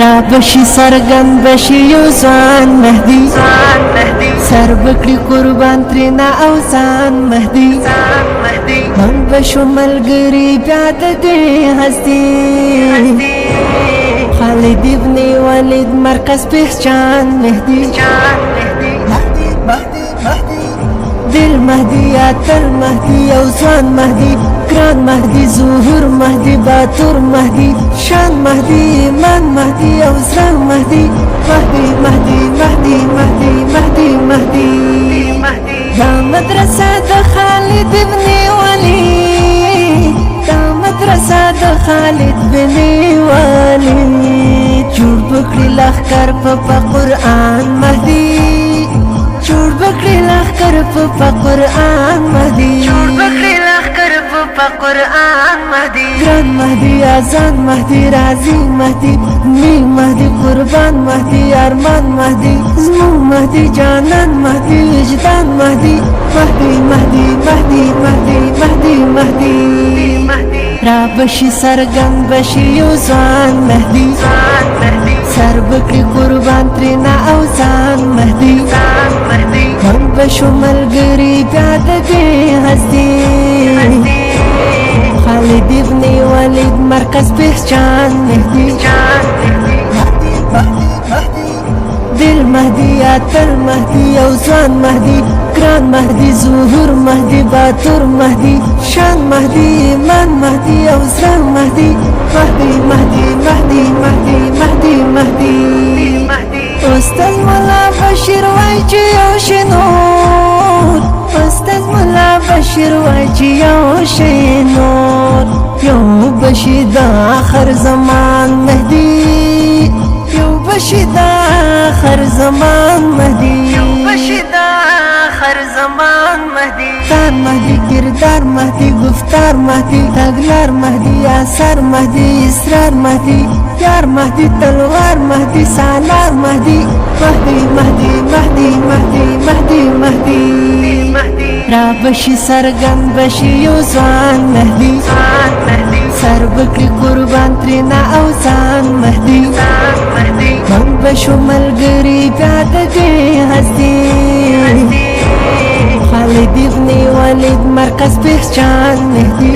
را بشي سرګن بشي یو ځوان مهدي سر بکړي قربان ترنا او ځان مهدي من بشو ملګری بیا د دې هستي خالد ابن ولید مرکز پہچان مهدي دل مهدي اتل مهدي او ځوان مهدي ګران مهدي ظهور مهدي باتور مهدي شان مهدي ایمان مهدي او زران مهدي مهدي دا مدرسه د خالد ابن ولید دا مدرسه د خالد بن ولید جوړ بکړي لښکر په قرآن مهدي جوړ بکړي لښکر په قرآن مهدي ګران مهدي اذان مهدي رازي مهدي مين مهدي قربان مهدي ارمان مهدي زمون مهدي جانان مهدي وجدان مهدي را بشي سرګن بشي یو ځوان مهدي سر بکړي قربان ترنا او ځان مهدي من بشو ملګری بیا د دې هستي خالد ابن ولید مرکز پہچان مهدي دل مهدي اتل مهدي او ځوان مهدي ګران مهدي ظهور مهدي باتور مهدي شان مهدي ایمان مهدي او زران مهدي مهدي استاذ مولا بشیر وای چې یو شنور استاذ مولا بشیر وای چې یو شنور یو بشي د آخر زمان مهدي یو بشي د آخر زمان مهدي تان مهدي کردار مهدي گفتار مهدي تگلار مهدي اثر مهدي اسرار مهدي یار مهدي تلوار مهدي سالار مهدي را بشي سرګن بشي یو ځوان مهدي سر بکړي قربان ترنا او ځان مهدي من بشو ملګری بیا د دې هستي خالد ابن ولید مرکز پہچان مهدي